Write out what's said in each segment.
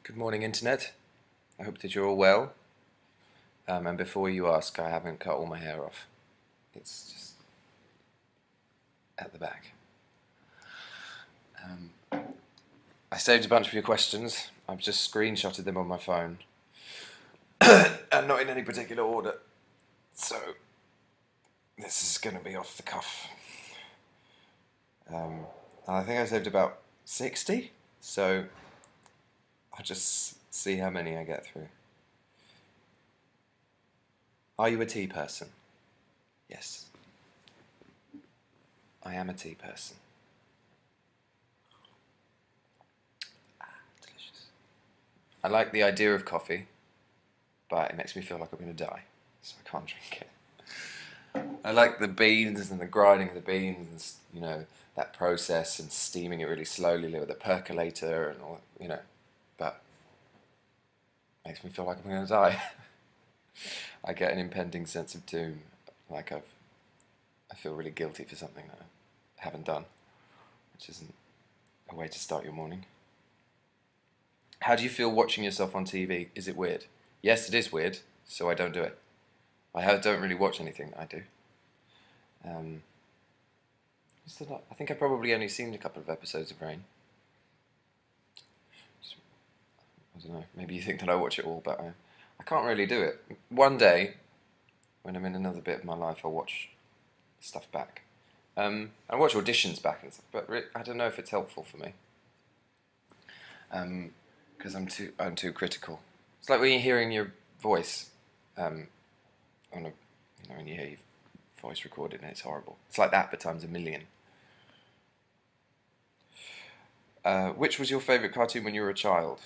Good morning, Internet. I hope that you're all well. And before you ask, I haven't cut all my hair off. It's just at the back. I saved a bunch of your questions. I've just screenshotted them on my phone. And not in any particular order. So, this is going to be off the cuff. I think I saved about 60. So, I'll just see how many I get through. Are you a tea person? Yes. I am a tea person. Delicious. I like the idea of coffee, but it makes me feel like I'm going to die, so I can't drink it. I like the beans and the grinding of the beans and, that process and steaming it really slowly with a percolator and all, but it makes me feel like I'm going to die. I get an impending sense of doom, like I feel really guilty for something that I haven't done, which isn't a way to start your morning. How do you feel watching yourself on TV? Is it weird? Yes, it is weird, so I don't do it. I don't really watch anything I do. I think I've probably only seen a couple of episodes of Rain. I don't know, maybe you think that I watch it all, but I can't really do it. One day, when I'm in another bit of my life, I'll watch stuff back. I watch auditions back and stuff, but I don't know if it's helpful for me. Because I'm too critical. It's like when you're hearing your voice, when you hear your voice recorded and it's horrible. It's like that, but times a million. Which was your favourite cartoon when you were a child?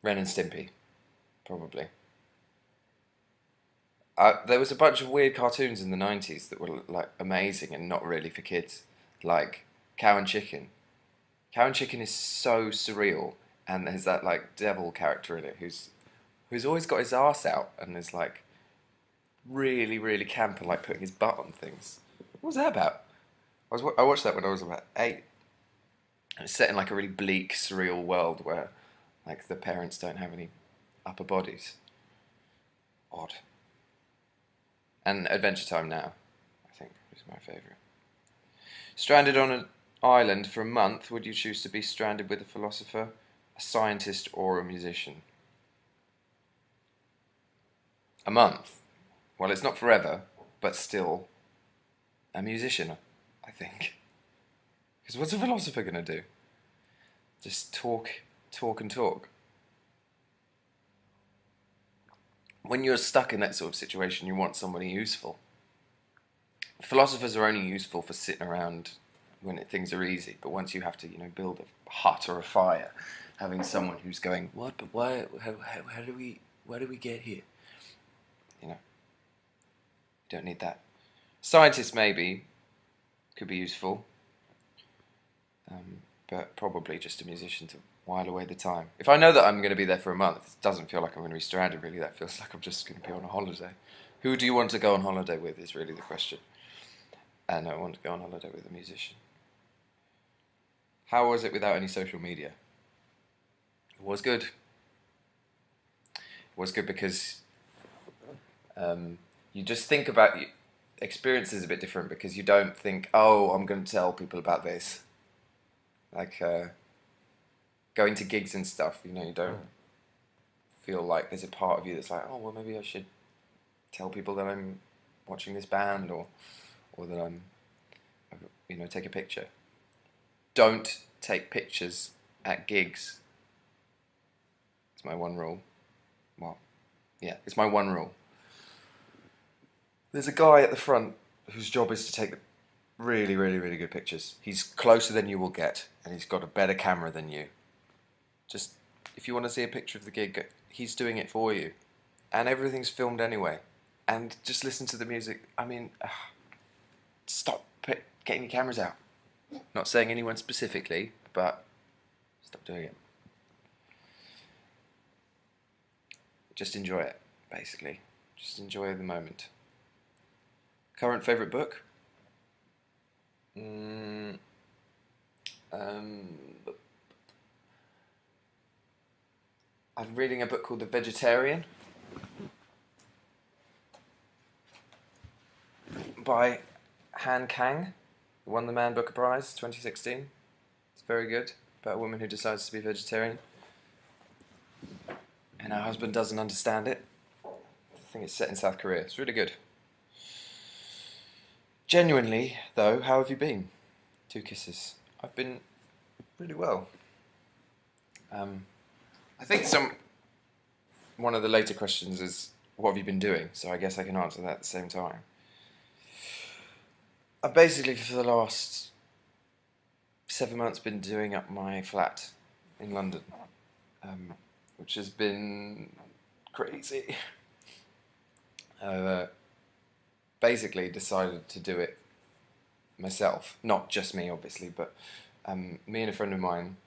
Ren and Stimpy, probably. There was a bunch of weird cartoons in the 90s that were like amazing and not really for kids, like Cow and Chicken. Cow and Chicken is so surreal, and there's that like devil character in it who's always got his arse out and is like really, really camp and like putting his butt on things. What was that about? I watched that when I was about 8. It's set in like a really bleak, surreal world where like the parents don't have any upper bodies. Odd. And Adventure Time Now, I think, is my favourite. Stranded on an island for a month, would you choose to be stranded with a philosopher, a scientist, or a musician? A month? Well, it's not forever, but still a musician, I think. Because what's a philosopher going to do? Just talk and talk. When you're stuck in that sort of situation, you want somebody useful. Philosophers are only useful for sitting around when things are easy, but once you have to, build a hut or a fire, having someone who's going, what, but why, how do we get here? You don't need that. Scientists maybe could be useful, but probably just a musician to while away the time. If I know that I'm going to be there for a month, it doesn't feel like I'm going to be stranded, really. That feels like I'm just going to be on a holiday. Who do you want to go on holiday with is really the question. And I want to go on holiday with a musician. How was it without any social media? It was good. It was good because you just think about experiences a bit different because you don't think, oh, I'm going to tell people about this. Like going to gigs and stuff, you don't feel like there's a part of you that's like, oh, well, maybe I should tell people that I'm watching this band or that I'm, take a picture. Don't take pictures at gigs. It's my one rule. Well, yeah, it's my one rule. There's a guy at the front whose job is to take really, really, really good pictures. He's closer than you will get, and he's got a better camera than you. Just, if you want to see a picture of the gig, he's doing it for you. And everything's filmed anyway. And just listen to the music. I mean, stop getting your cameras out. Not saying anyone specifically, but stop doing it. Just enjoy it, basically. Just enjoy the moment. Current favourite book? I'm reading a book called The Vegetarian by Han Kang. Won the Man Booker Prize 2016. It's very good, about a woman who decides to be vegetarian and her husband doesn't understand it. I think it's set in South Korea. It's really good. Genuinely, though, how have you been? 2 kisses. I've been really well. I think one of the later questions is, what have you been doing? So I guess I can answer that at the same time. I've basically, for the last 7 months, been doing up my flat in London, which has been crazy. I've basically decided to do it myself. Not just me, obviously, but me and a friend of mine.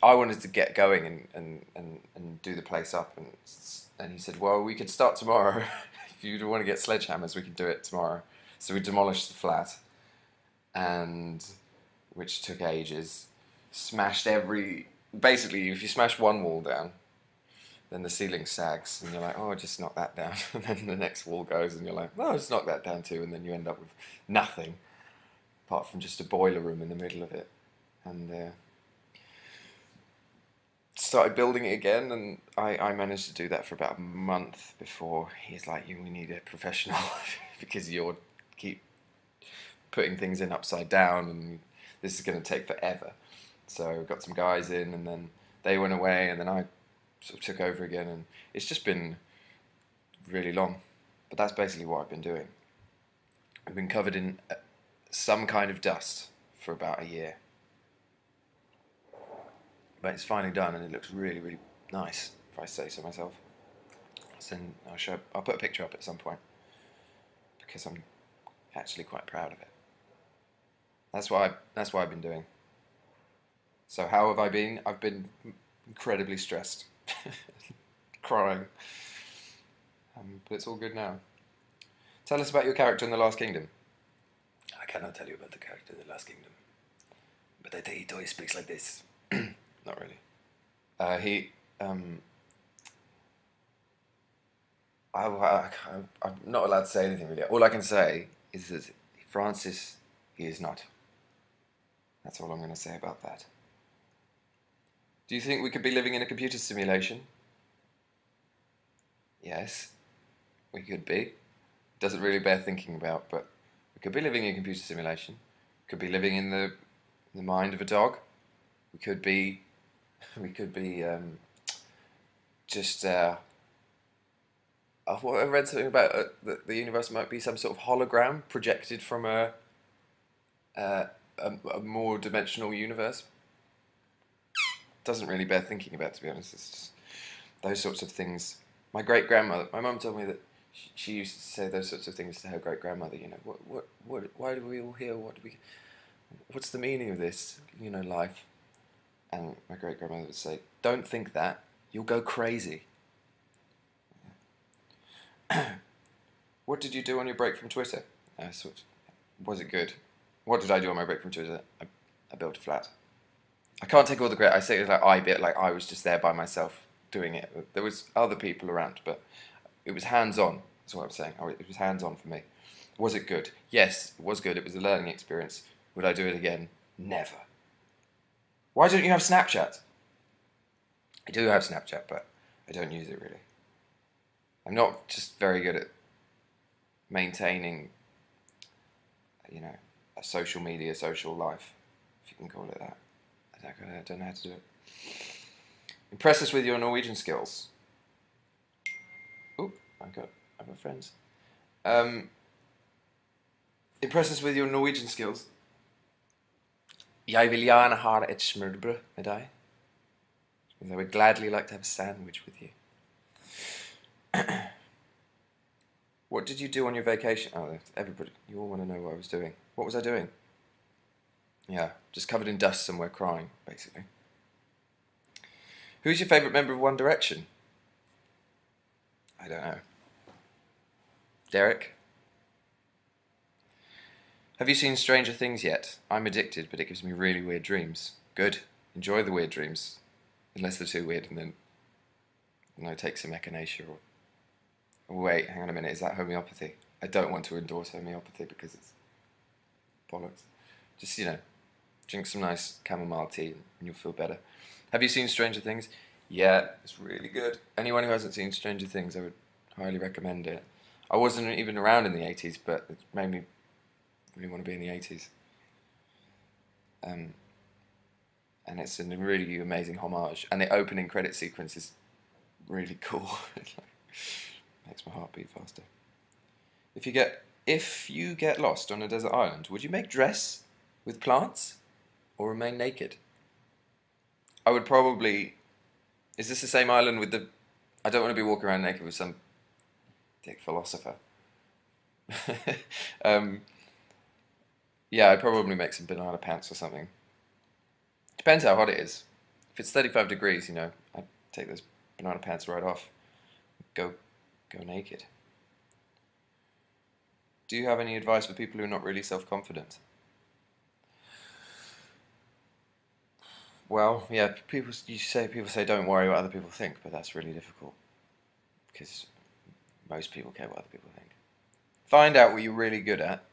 I wanted to get going and do the place up, and he said, well, we could start tomorrow. If you want to get sledgehammers, we can do it tomorrow. So we demolished the flat, and which took ages. Smashed basically, if you smash one wall down, then the ceiling sags, and you're like, oh, just knock that down. And then the next wall goes, and you're like, oh, just knock that down too. And then you end up with nothing, apart from just a boiler room in the middle of it. And started building it again, and I managed to do that for about a month before he's like, we need a professional because you'll keep putting things in upside down, and this is going to take forever. So got some guys in, and then they went away, and then I sort of took over again, and it's just been really long. But that's basically what I've been doing. I've been covered in some kind of dust for about a year. But it's finally done, and it looks really, really nice, if I say so myself. So then I'll put a picture up at some point, because I'm actually quite proud of it. That's what I've been doing. So how have I been? I've been incredibly stressed, crying, but it's all good now. Tell us about your character in The Last Kingdom. I cannot tell you about the character in The Last Kingdom, but I think he speaks like this. Not really. I'm not allowed to say anything really. All I can say is that Francis, he is not. That's all I'm going to say about that. Do you think we could be living in a computer simulation? Yes, we could be. It doesn't really bear thinking about, but we could be living in a computer simulation. We could be living in the mind of a dog. We could be just. I read something about the universe might be some sort of hologram projected from a more dimensional universe. Doesn't really bear thinking about, to be honest. It's just those sorts of things. My mum told me that she used to say those sorts of things to her great grandmother. You know, why do we all here? What's the meaning of this? You know, life. And my great grandmother would say, "Don't think that. You'll go crazy." What did you do on your break from Twitter? Was it good? What did I do on my break from Twitter? I built a flat. I can't take all the credit. I say it like I was just there by myself doing it. There was other people around, but it was hands-on. That's what I'm saying. It was hands-on for me. Was it good? Yes, it was good. It was a learning experience. Would I do it again? Never. Why don't you have Snapchat? I do have Snapchat, but I don't use it really. I'm not just very good at maintaining, a social life, if you can call it that. I don't know how to do it. Impress us with your Norwegian skills. Oop, I've got friends. Impress us with your Norwegian skills. Jeg vil gjerne ha et smørbrød med deg. Because I would gladly like to have a sandwich with you. What did you do on your vacation? Oh, everybody, you all want to know what I was doing. What was I doing? Yeah, just covered in dust somewhere crying, basically. Who's your favourite member of One Direction? I don't know. Derek? Have you seen Stranger Things yet? I'm addicted, but it gives me really weird dreams. Good. Enjoy the weird dreams. unless they're too weird, and then take some echinacea or. Wait, hang on a minute. Is that homeopathy? I don't want to endorse homeopathy because it's bollocks. Just drink some nice chamomile tea and you'll feel better. Have you seen Stranger Things? Yeah, it's really good. Anyone who hasn't seen Stranger Things, I would highly recommend it. I wasn't even around in the 80s, but it made me really want to be in the 80s. And it's a really amazing homage. And the opening credit sequence is really cool. Makes my heart beat faster. If you get lost on a desert island, would you make dress with plants or remain naked? I would probably. Is this the same island with the? I don't want to be walking around naked with some dick philosopher. Yeah, I'd probably make some banana pants or something. Depends how hot it is. If it's 35 degrees, I'd take those banana pants right off. Go naked. Do you have any advice for people who are not really self-confident? Well, yeah, people say don't worry what other people think, but that's really difficult because most people care what other people think. Find out what you're really good at,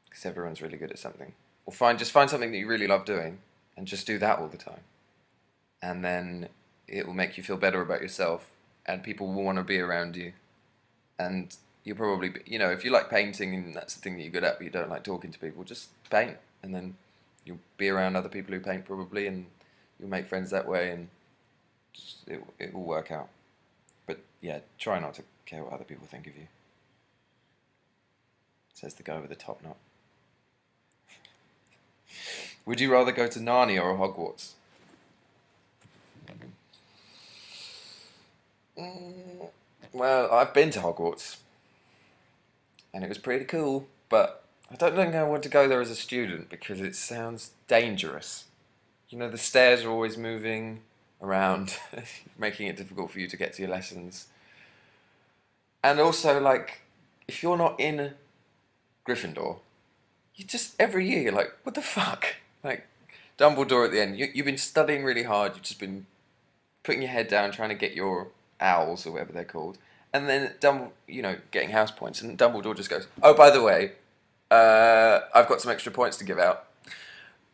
because everyone's really good at something. Or just find something that you really love doing, and just do that all the time. And then it will make you feel better about yourself, and people will want to be around you. And you'll probably be, if you like painting and that's the thing that you're good at, but you don't like talking to people, just paint, and then you'll be around other people who paint probably, and you'll make friends that way, and it will work out. But yeah, try not to care what other people think of you. Says the guy with the top knot. Would you rather go to Narnia or Hogwarts? Well, I've been to Hogwarts, and it was pretty cool, but I don't think I want to go there as a student because it sounds dangerous. The stairs are always moving around, making it difficult for you to get to your lessons. And also, if you're not in Gryffindor, every year you're like, what the fuck? Dumbledore at the end, you've been studying really hard, you've just been putting your head down, trying to get your owls, or whatever they're called, and then, getting house points, and Dumbledore just goes, oh, by the way, I've got some extra points to give out.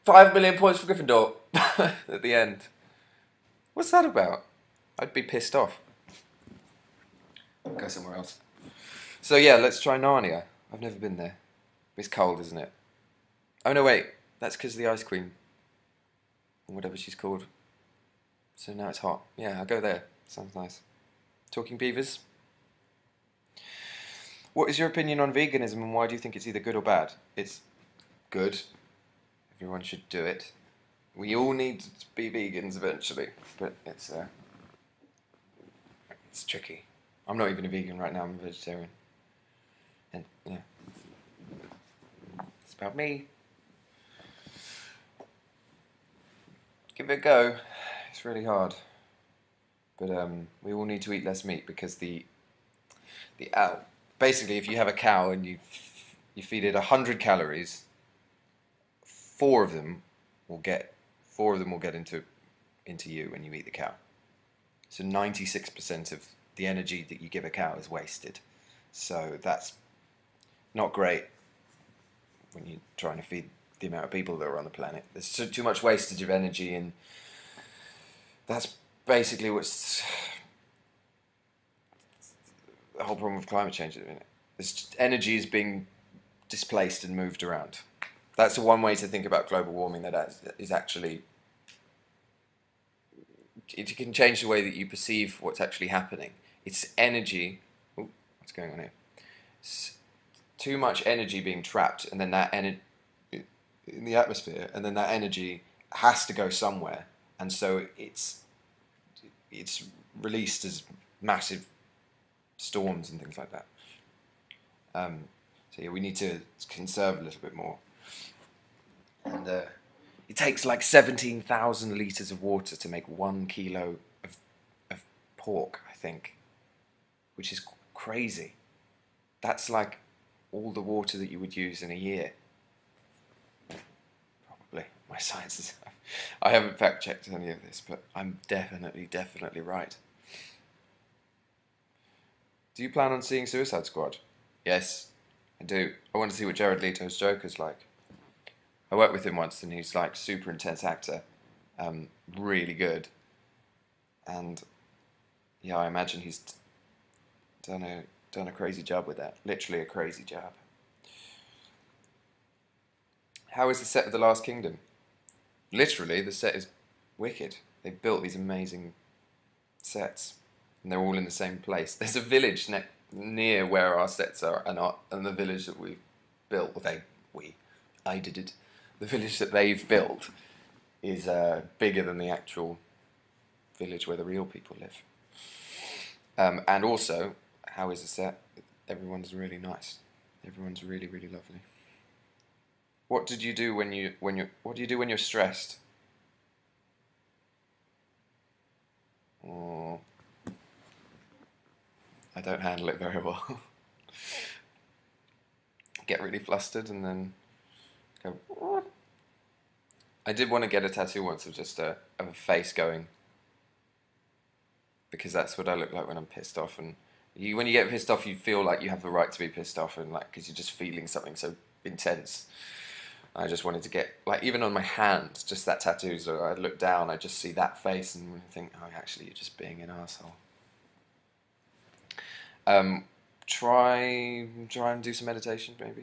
5 million points for Gryffindor at the end. What's that about? I'd be pissed off. Go somewhere else. So yeah, let's try Narnia. I've never been there. It's cold, isn't it? Oh no, wait. That's because of the Ice Queen. Or whatever she's called. So now it's hot. Yeah, I'll go there. Sounds nice. Talking beavers. What is your opinion on veganism and why do you think it's either good or bad? It's good. Everyone should do it. We all need to be vegans eventually, but it's tricky. I'm not even a vegan right now, I'm a vegetarian. And, it's about me. Give it a go. It's really hard. But we all need to eat less meat because basically if you have a cow and you feed it 100 calories, four of them will get into you when you eat the cow. So 96% of the energy that you give a cow is wasted. So that's not great when you're trying to feed the amount of people that are on the planet. There's too much wastage of energy, and that's basically what's the whole problem with climate change at the minute. Energy is being displaced and moved around. That's one way to think about global warming. That is actually, it can change the way that you perceive what's actually happening. It's energy. Ooh, what's going on here? It's too much energy being trapped, and then that energy in the atmosphere, and then that energy has to go somewhere, and so it's released as massive storms and things like that. So yeah, we need to conserve a little bit more. And it takes like 17,000 litres of water to make 1 kilo of pork, I think, which is crazy. That's like all the water that you would use in a year. Probably. My science is... I haven't fact checked any of this, but I'm definitely right. Do you plan on seeing Suicide Squad? Yes, I do. I want to see what Jared Leto's Joker's like. I worked with him once, and he's like super intense actor, really good, and yeah, I imagine he's done a crazy job with that. Literally a crazy job. How is the set of The Last Kingdom? Literally, the set is wicked. They built these amazing sets, and they're all in the same place. There's a village near where our sets are, and the village that we've built. I did it. The village that they've built is bigger than the actual village where the real people live. And also, how is the set? Everyone's really nice. Everyone's really lovely. What did you do what do you do when you're stressed? Oh, I don't handle it very well. Get really flustered and then go. What? I did want to get a tattoo once of just of a face going, because that's what I look like when I'm pissed off. And when you get pissed off, you feel like you have the right to be pissed off, and like because you're just feeling something so intense. I just wanted to get, like, even on my hand, just that tattoo, so I look down, I just see that face and think, oh, actually, you're just being an asshole. Try and do some meditation, maybe.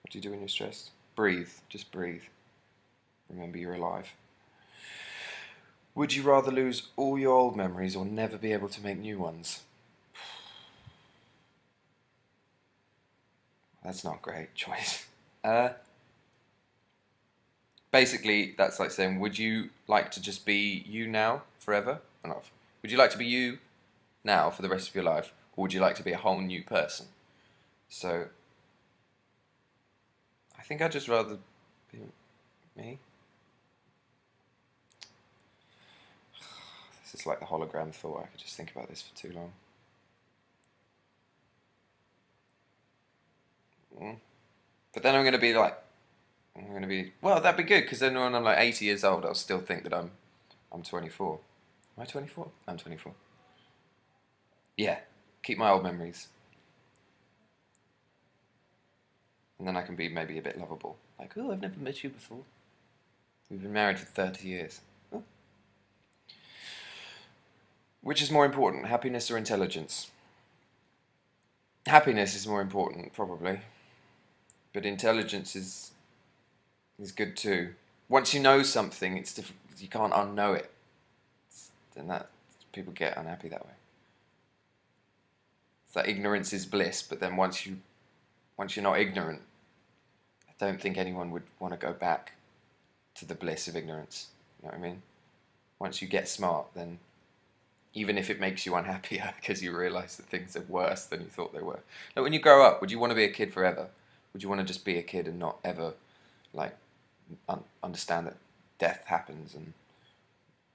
What do you do when you're stressed? Breathe. Just breathe. Remember you're alive. Would you rather lose all your old memories or never be able to make new ones? That's not a great choice. Basically, that's like saying, would you like to just be you now forever? Or not? Would you like to be you now for the rest of your life, or would you like to be a whole new person? So, I think I'd just rather be me. This is like the hologram thought. I could just think about this for too long. But then I'm going to be like, well, that'd be good, because then when I'm like 80 years old, I'll still think that I'm 24. Am I 24? I'm 24. Yeah, keep my old memories. And then I can be maybe a bit lovable. Like, oh, I've never met you before. We've been married for 30 years. Oh. Which is more important, happiness or intelligence? Happiness is more important, probably. But intelligence is good too. Once you know something, it's you can't unknow it. And that people get unhappy that way. It's like ignorance is bliss, but then once you're not ignorant, I don't think anyone would want to go back to the bliss of ignorance. You know what I mean? Once you get smart, then even if it makes you unhappier because you realise that things are worse than you thought they were. Like when you grow up, would you want to be a kid forever? Would you want to just be a kid and not ever, like, understand that death happens, and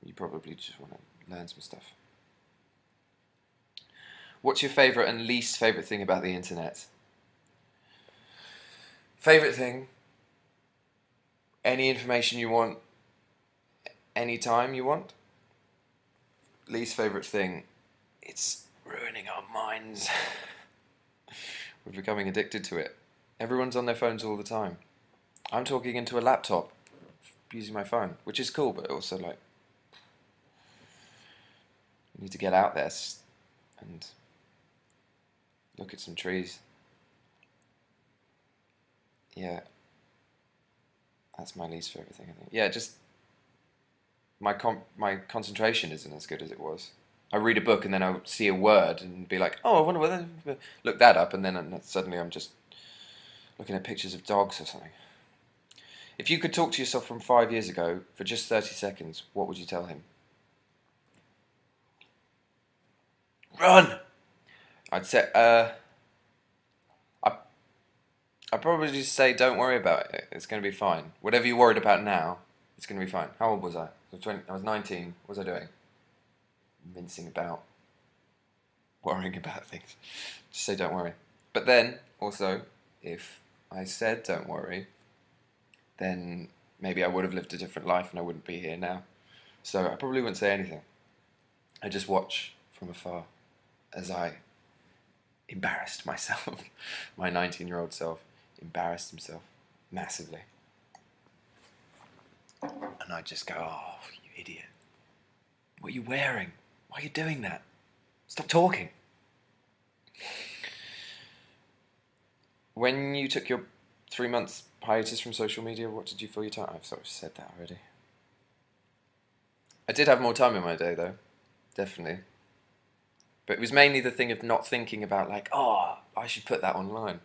you probably just want to learn some stuff? What's your favourite and least favourite thing about the internet? Favourite thing, any information you want, anytime you want. Least favourite thing, it's ruining our minds. We're becoming addicted to it. Everyone's on their phones all the time. I'm talking into a laptop using my phone, which is cool, but also like, you need to get out there and look at some trees. Yeah, that's my least favourite thing, I think. Yeah, just my concentration isn't as good as it was. I read a book and then I'll see a word and be like, oh, I wonder whether... Look that up, and then suddenly I'm just looking at pictures of dogs or something. If you could talk to yourself from 5 years ago for just 30 seconds, what would you tell him? Run! I'd say, I'd probably just say, don't worry about it. It's going to be fine. Whatever you're worried about now, it's going to be fine. How old was I? I was 19. What was I doing? Mincing about. Worrying about things. Just say, don't worry. But then, also, if I said don't worry, then maybe I would have lived a different life and I wouldn't be here now. So I probably wouldn't say anything. I just watch from afar as I embarrassed myself. My 19-year-old self embarrassed himself massively. And I just go, oh, you idiot. What are you wearing? Why are you doing that? Stop talking. When you took your 3 months hiatus from social media, what did you fill your time? I've sort of said that already. I did have more time in my day though, definitely. But it was mainly the thing of not thinking about like, oh, I should put that online,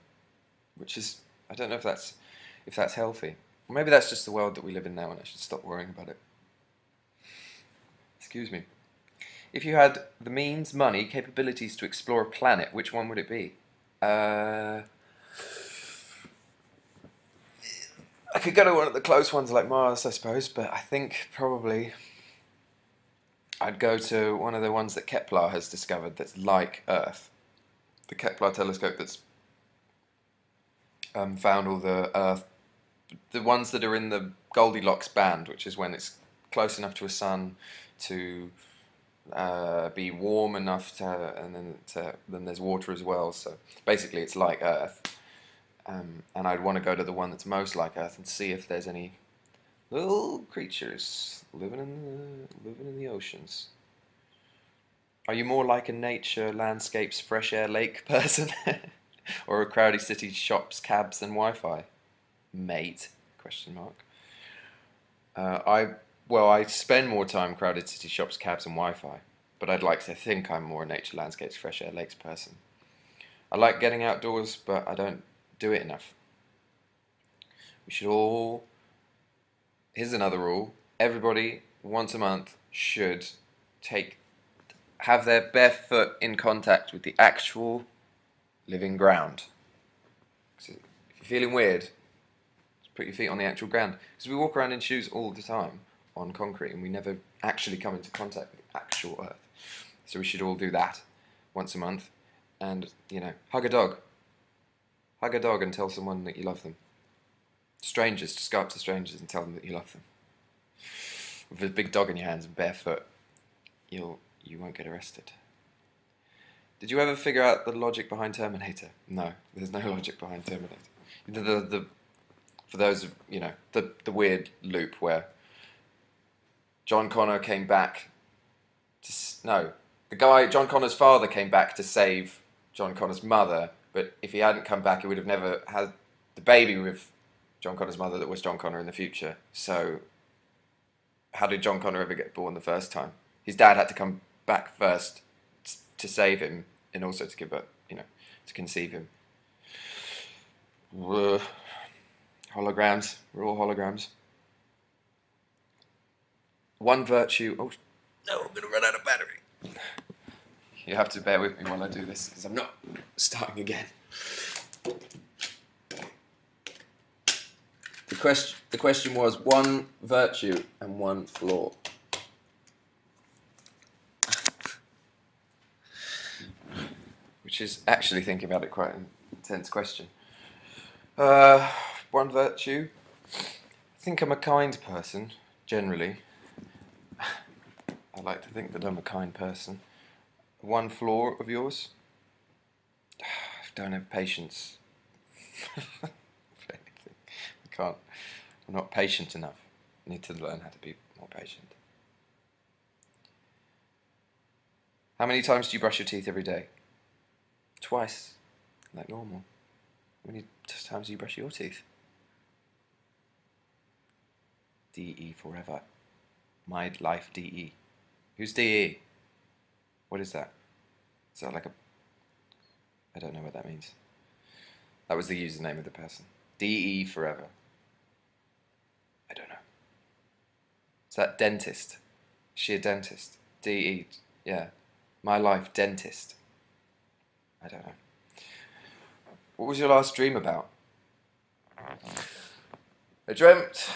which is, I don't know if that's healthy. Or maybe that's just the world that we live in now and I should stop worrying about it. Excuse me. If you had the means, money, capabilities to explore a planet, which one would it be? I could go to one of the close ones like Mars, I suppose, but I think probably I'd go to one of the ones that Kepler has discovered that's like Earth. The Kepler telescope that's found all the Earth, the ones that are in the Goldilocks band, which is when it's close enough to a sun to be warm enough to, and then there's water as well. So basically, it's like Earth. And I'd want to go to the one that's most like Earth and see if there's any little creatures living in the oceans. Are you more like a nature, landscapes, fresh air, lake person, or a crowded city, shops, cabs, and Wi-Fi, mate? Question mark. I spend more time crowded city, shops, cabs, and Wi-Fi, but I'd like to think I'm more a nature, landscapes, fresh air, lakes person. I like getting outdoors, but I don't do it enough. We should all, here's another rule, everybody once a month should have their bare foot in contact with the actual living ground. So if you're feeling weird, just put your feet on the actual ground, because we walk around in shoes all the time on concrete and we never actually come into contact with the actual earth. So we should all do that once a month and, hug a dog. Hug a dog and tell someone that you love them. Strangers, just go up to strangers and tell them that you love them. With a big dog in your hands and barefoot, you won't get arrested. Did you ever figure out the logic behind Terminator? No, there's no logic behind Terminator. For those of, the weird loop where John Connor came back John Connor's father came back to save John Connor's mother, but if he hadn't come back, he would have never had the baby with John Connor's mother that was John Connor in the future. So how did John Connor ever get born the first time? His dad had to come back first to save him and also to give birth, to conceive him. Holograms. We're all holograms. One virtue. Oh, no, I'm going to run out of battery. You have to bear with me while I do this, because I'm not starting again. The question was one virtue and one flaw. Which is actually, thinking about it, quite an intense question. One virtue. I think I'm a kind person, generally. I like to think that I'm a kind person. One flaw of yours? I don't have patience. I can't. I'm not patient enough. I need to learn how to be more patient. How many times do you brush your teeth every day? Twice, like normal. How many times do you brush your teeth? DE forever. My life DE. Who's DE? What is that? Is that like I don't know what that means. That was the username of the person. DE forever. I don't know. Is that dentist? Is she a dentist? DE, yeah. My life dentist. I don't know. What was your last dream about? I dreamt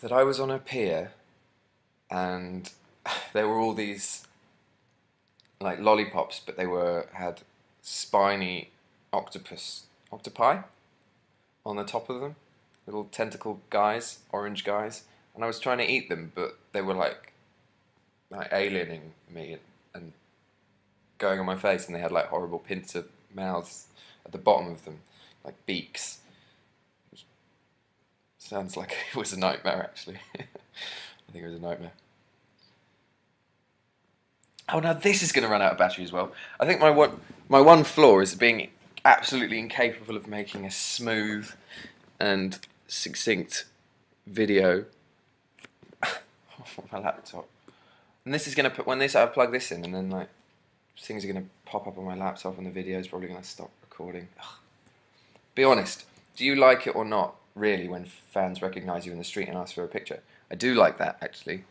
that I was on a pier and there were all these like lollipops, but they had spiny octopi on the top of them, little tentacle guys, orange guys, and I was trying to eat them, but they were like aliening me and going on my face, and they had like horrible pincer mouths at the bottom of them, like beaks. Sounds like it was a nightmare, actually. I think it was a nightmare. Oh, now this is going to run out of battery as well. I think my one flaw is being absolutely incapable of making a smooth and succinct video on my laptop. And this is going to put, I plug this in, and then like things are going to pop up on my laptop, and the video is probably going to stop recording. Ugh. Be honest, do you like it or not, really, when fans recognise you in the street and ask for a picture? I do like that, actually,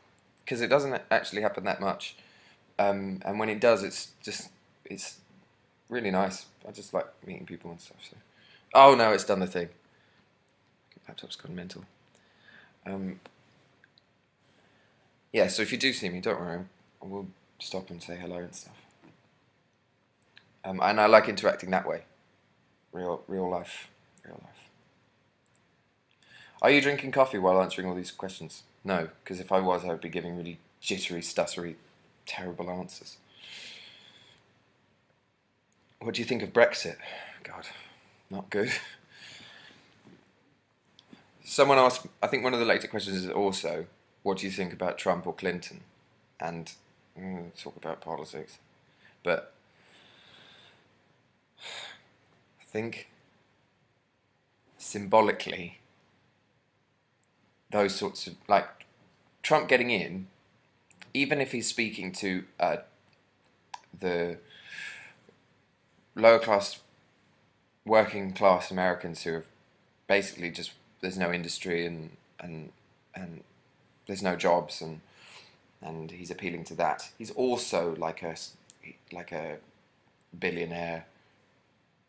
because it doesn't actually happen that much. And when it does, it's really nice. I just like meeting people and stuff. So, oh no, it's done the thing. Laptop's gone mental. Yeah, so if you do see me, don't worry, I will stop and say hello and stuff. And I like interacting that way. Real life. Are you drinking coffee while answering all these questions? No, because if I was, I would be giving really jittery, stuttery, terrible answers. What do you think of Brexit? God, not good. Someone asked, I think one of the later questions is also, what do you think about Trump or Clinton? And talk about politics. But I think symbolically, those sorts of, like, Trump getting in, even if he's speaking to the lower class, working class Americans who have basically just, there's no industry and there's no jobs, and he's appealing to that. He's also like a billionaire,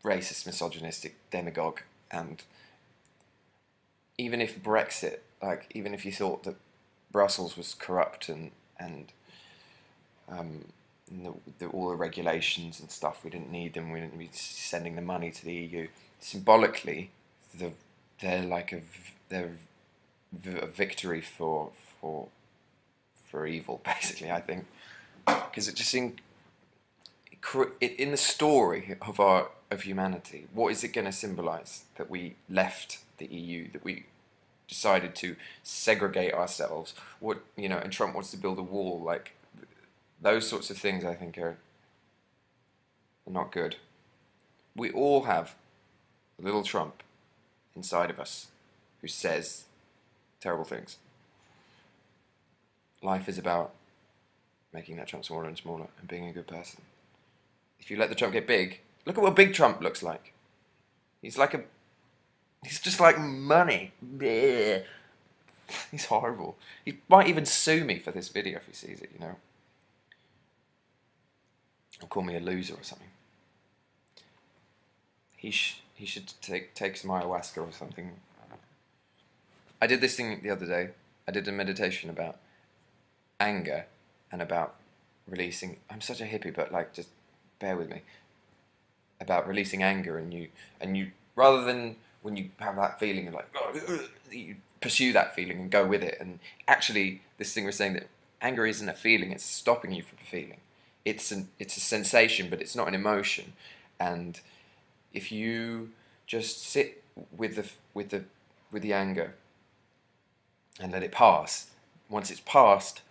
racist, misogynistic demagogue, and even if Brexit, like, even if you thought that Brussels was corrupt and all the regulations and stuff, we didn't need them, we didn't be sending the money to the EU. Symbolically, they're like a victory for evil, basically. I think, because it just in the story of humanity, what is it going to symbolise? That we left the EU, that we decided to segregate ourselves. And Trump wants to build a wall. Like, those sorts of things, I think, are not good. We all have a little Trump inside of us who says terrible things. Life is about making that Trump smaller and smaller and being a good person. If you let the Trump get big, look at what big Trump looks like. He's just like money. Blech. He's horrible. He might even sue me for this video if he sees it, Or call me a loser or something. He should take some ayahuasca or something. I did this thing the other day. I did a meditation about anger and about releasing. I'm such a hippie, but like, just bear with me. About releasing anger, and you rather than when you have that feeling of like, you pursue that feeling and go with it. And actually, this thing was saying that anger isn't a feeling; it's stopping you from feeling. It's a sensation, but it's not an emotion. And if you just sit with the anger and let it pass, once it's passed,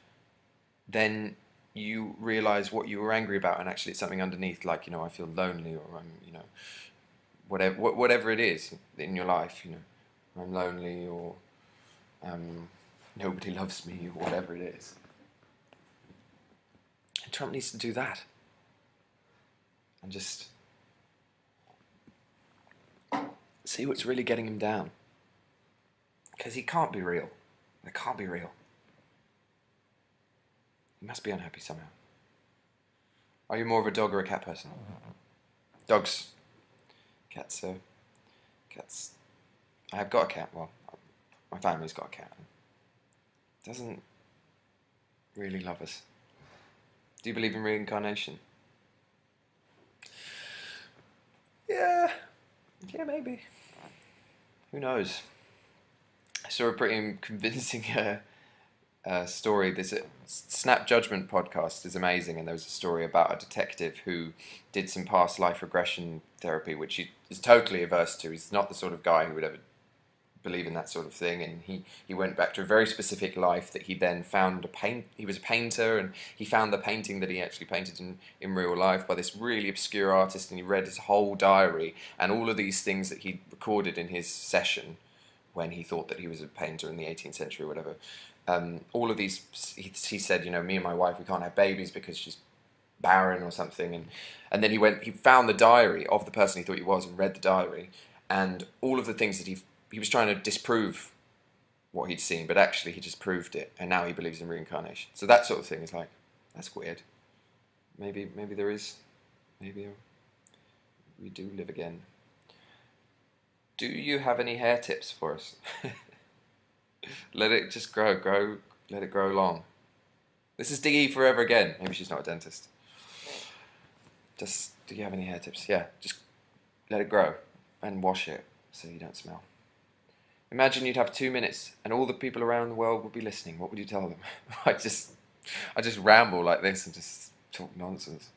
then you realize what you were angry about, and actually it's something underneath, like, I feel lonely, or I'm, whatever it is in your life, I'm lonely, or nobody loves me, or whatever it is. And Trump needs to do that. And just see what's really getting him down. Because he can't be real. That can't be real. He must be unhappy somehow. Are you more of a dog or a cat person? Dogs. Cats. I have got a cat. Well, my family's got a cat. Doesn't really love us. Do you believe in reincarnation? Yeah, maybe. Who knows? saw a pretty convincing story. This Snap Judgment podcast is amazing, and there was a story about a detective who did some past life regression therapy, which he is totally averse to. He's not the sort of guy who would ever believe in that sort of thing, and he went back to a very specific life that he then found he was a painter, and he found the painting that he actually painted in real life by this really obscure artist, and he read his whole diary and all of these things that he recorded in his session when he thought that he was a painter in the 18th century or whatever. All of these, he said, me and my wife, we can't have babies because she's barren or something, and then he found the diary of the person he thought he was and read the diary, and all of the things that he was trying to disprove what he'd seen, but actually he just proved it, and now he believes in reincarnation. So that sort of thing is like, that's weird. Maybe there is, maybe we do live again. Do you have any hair tips for us? Let it just grow, let it grow long. This is Diggy forever again. Maybe she's not a dentist. Just, do you have any hair tips? Yeah, just let it grow and wash it so you don't smell. Imagine you'd have 2 minutes and all the people around the world would be listening. What would you tell them? I just ramble like this and just talk nonsense.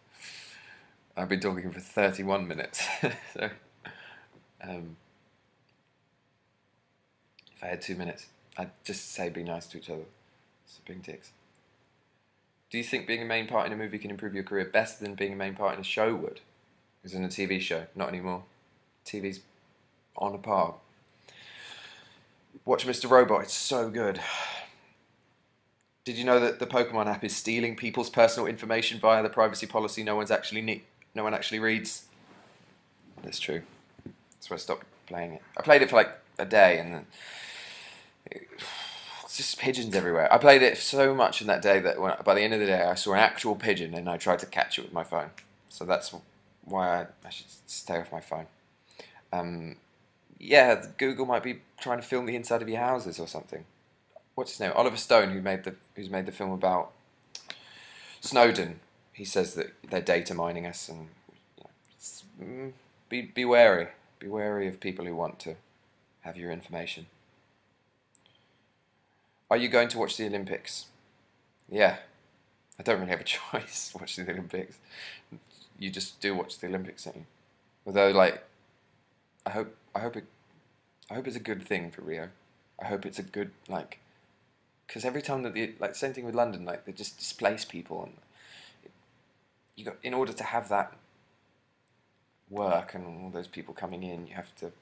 I've been talking for 31 minutes. So, if I had 2 minutes, I'd just say be nice to each other. Bring ticks. Do you think being a main part in a movie can improve your career better than being a main part in a show would? As in a TV show, not anymore. TV's on a par. Watch Mr. Robot, it's so good. Did you know that the Pokemon app is stealing people's personal information via the privacy policy no one actually reads? That's true. That's why I stopped playing it. I played it for like a day and then it's just pigeons everywhere. I played it so much in that day that by the end of the day I saw an actual pigeon and I tried to catch it with my phone. So that's why I should stay off my phone. Yeah, Google might be trying to film the inside of your houses or something. What's his name? Oliver Stone, who's made the film about Snowden. He says that they're data mining us, and be wary. Be wary of people who want to have your information. Are you going to watch the Olympics? Yeah. I don't really have a choice watching the Olympics. You just do watch the Olympics, don't you? Although, like, I hope it's a good thing for Rio. I hope it's a good, like, because every time that same thing with London, like, they just displace people, and in order to have that work and all those people coming in, you have to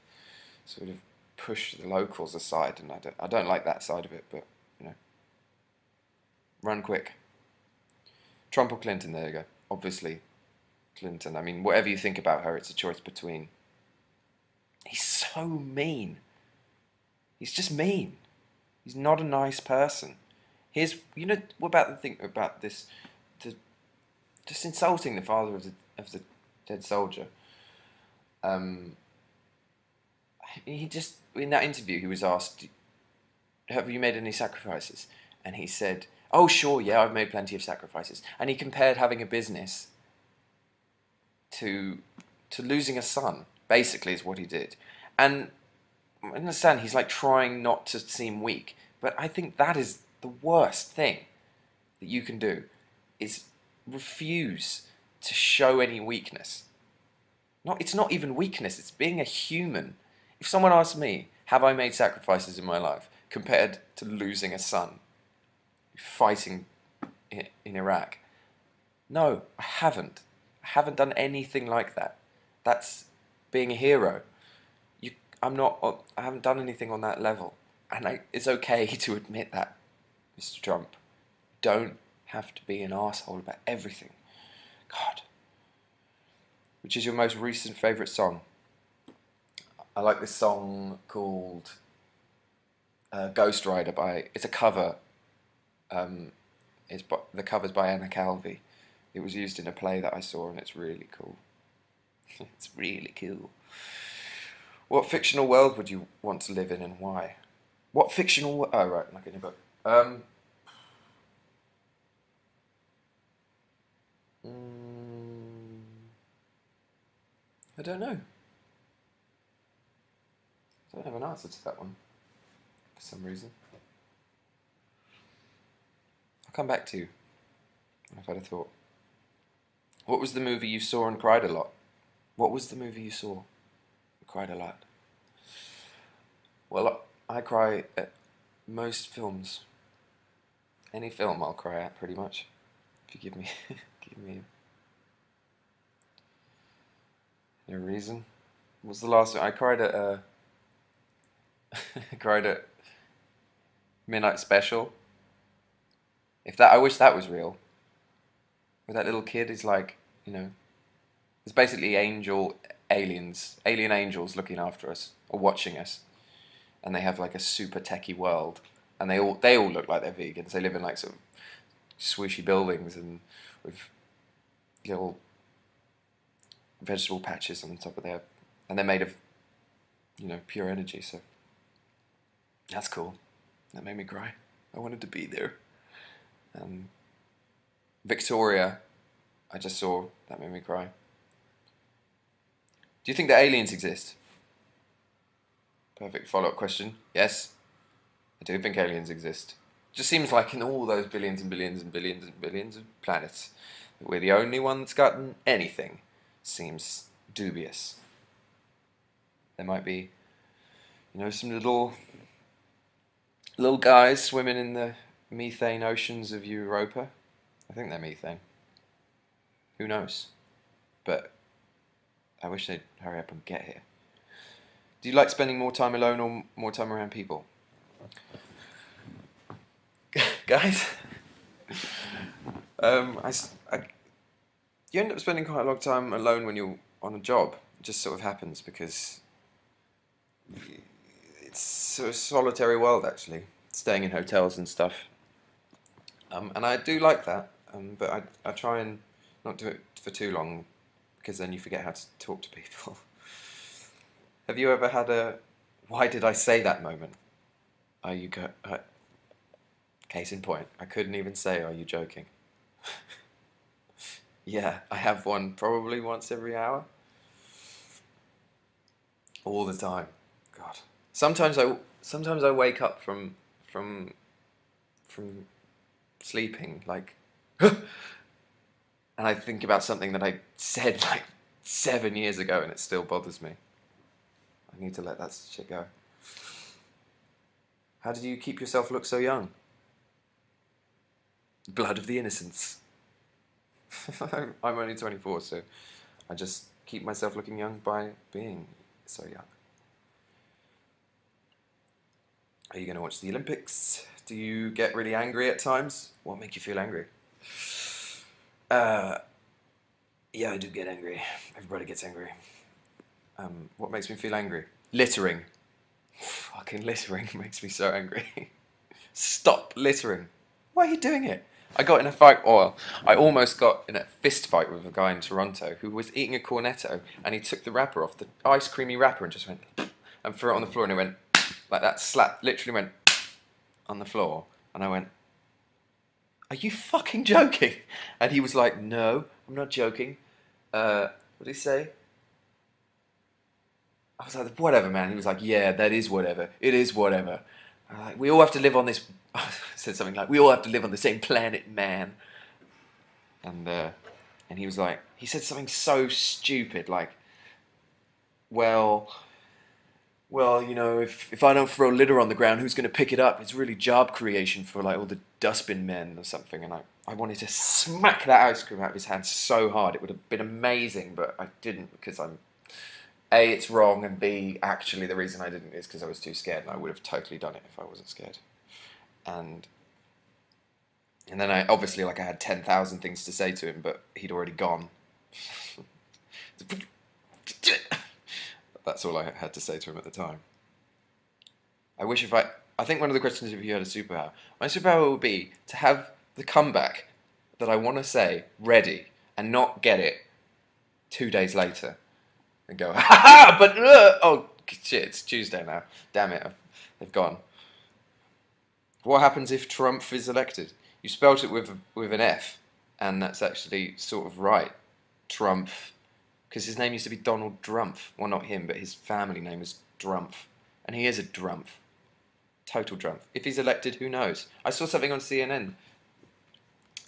sort of push the locals aside, and I don't like that side of it, but run quick. Trump or Clinton? There you go. Obviously, Clinton. I mean, whatever you think about her, it's a choice between. He's so mean. He's just mean. He's not a nice person. What about the thing about this? Just insulting the father of the dead soldier. He just, in that interview, he was asked, "Have you made any sacrifices?" And he said, "Oh, sure, yeah, I've made plenty of sacrifices." And he compared having a business to losing a son. Basically, is what he did. And I understand he's like trying not to seem weak, but I think that is the worst thing that you can do, is refuse to show any weakness. It's not even weakness, it's being a human. If someone asks me, have I made sacrifices in my life compared to losing a son, fighting in Iraq? No, I haven't. I haven't done anything like that. That's being a hero. I haven't done anything on that level. And it's okay to admit that, Mr. Trump. Don't have to be an arsehole about everything. God. Which is your most recent favourite song? I like this song called Ghost Rider it's a cover. The cover's by Anna Calvi. It was used in a play that I saw, and it's really cool. It's really cool. What fictional world would you want to live in, and why? What fictional... Oh, right, like in a book. I don't know. I don't have an answer to that one. for some reason. I'll come back to you when I've had a thought. What was the movie you saw and cried a lot? What was the movie you saw and cried a lot? Well, I cry at most films. Any film I'll cry at, pretty much. If you give me, give me a reason. What was the last one? I cried at I cried at Midnight Special. I wish that was real. Where that little kid is like, you know, it's basically alien angels looking after us or watching us, and they have like a super techie world, and they all look like they're vegans. They live in like sort of swooshy buildings and with little vegetable patches on top of their, and they're made of, you know, pure energy. So that's cool. That made me cry. I wanted to be there. Victoria, I just saw. That made me cry. Do you think that aliens exist? Perfect follow-up question. Yes, I do think aliens exist. It just seems like in all those billions and billions and billions and billions of planets, that we're the only one that's gotten anything. Seems dubious. There might be, you know, some little guys swimming in the methane oceans of Europa. I think they're methane. Who knows? But I wish they'd hurry up and get here. Do you like spending more time alone or more time around people? Guys, you end up spending quite a lot of time alone when you're on a job. It just sort of happens because it's a solitary world, actually, staying in hotels and stuff. And I do like that, but I try and not do it for too long, because then you forget how to talk to people. Have you ever had a "why did I say that" moment? Are you case in point, I couldn't even say "are you joking?" Yeah, I have one probably once every hour. All the time. God. Sometimes I wake up from sleeping, like, and I think about something that I said like 7 years ago, and it still bothers me. I need to let that shit go. How did you keep yourself look so young? Blood of the innocents. I'm only 24, so I just keep myself looking young by being so young. Are you going to watch the Olympics? Do you get really angry at times? What makes you feel angry? Yeah, I do get angry. Everybody gets angry. What makes me feel angry? Littering. Fucking littering makes me so angry. Stop littering. Why are you doing it? I got in a fight, or I almost got in a fist fight with a guy in Toronto who was eating a cornetto, and he took the wrapper off, the ice creamy wrapper, and just went and threw it on the floor, and it went like that, slap, literally went on the floor, and I went, "Are you fucking joking?" And he was like, "No, I'm not joking." What did he say? I was like, "Whatever, man." He was like, "Yeah, that is whatever. It is whatever." Like, we all have to live on this. I said something like, "We all have to live on the same planet, man." And he was like, he said something so stupid, like, well, you know, if I don't throw litter on the ground, who's going to pick it up? It's really job creation for like all the dustbin men or something. And I wanted to smack that ice cream out of his hand so hard. It would have been amazing, but I didn't, because A, it's wrong, and B, actually the reason I didn't is because I was too scared, and I would have totally done it if I wasn't scared. And then I obviously, like, I had 10,000 things to say to him, but he'd already gone. That's all I had to say to him at the time. I think one of the questions is if you had a superpower. My superpower would be to have the comeback that I want to say ready and not get it 2 days later and go, "Ha ha!" But oh shit, it's Tuesday now. Damn it, they've gone. What happens if Trump is elected? You spelt it with an F, and that's actually sort of right. Trump, because his name used to be Donald Drumpf. Well, not him, but his family name is Drumpf, and he is a Drumpf. Total Trump. If he's elected, who knows? I saw something on CNN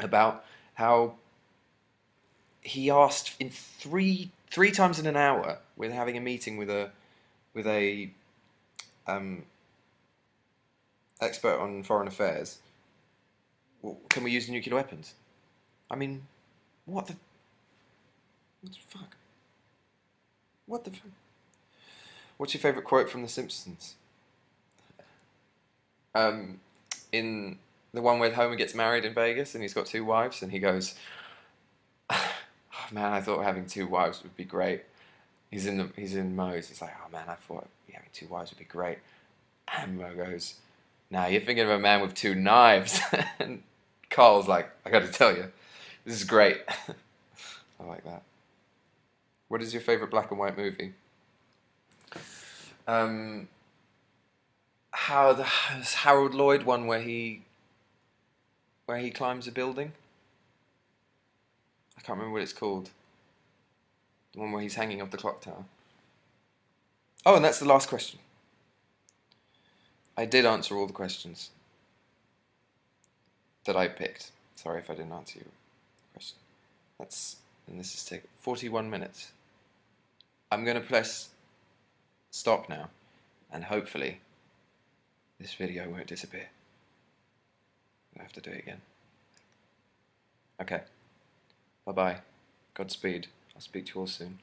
about how he asked in three times in an hour, with having a meeting with a um, expert on foreign affairs. Well, can we use nuclear weapons? I mean, what the fuck? What the fuck? What's your favourite quote from The Simpsons? In the one where Homer gets married in Vegas and he's got 2 wives, and he goes, "Oh man, I thought having 2 wives would be great." He's in Moe's. He's like, "Oh man, I thought having 2 wives would be great." And Moe goes, "Nah, you're thinking of a man with 2 knives." And Carl's like, "I got to tell you, this is great." I like that. What is your favourite black and white movie? How the Harold Lloyd one where he climbs a building? I can't remember what it's called. The one where he's hanging off the clock tower. Oh, and that's the last question. I did answer all the questions that I picked. Sorry if I didn't answer your question. And this is taking 41 minutes. I'm going to press stop now, and hopefully this video won't disappear. I have to do it again. Okay. Bye-bye. Godspeed. I'll speak to you all soon.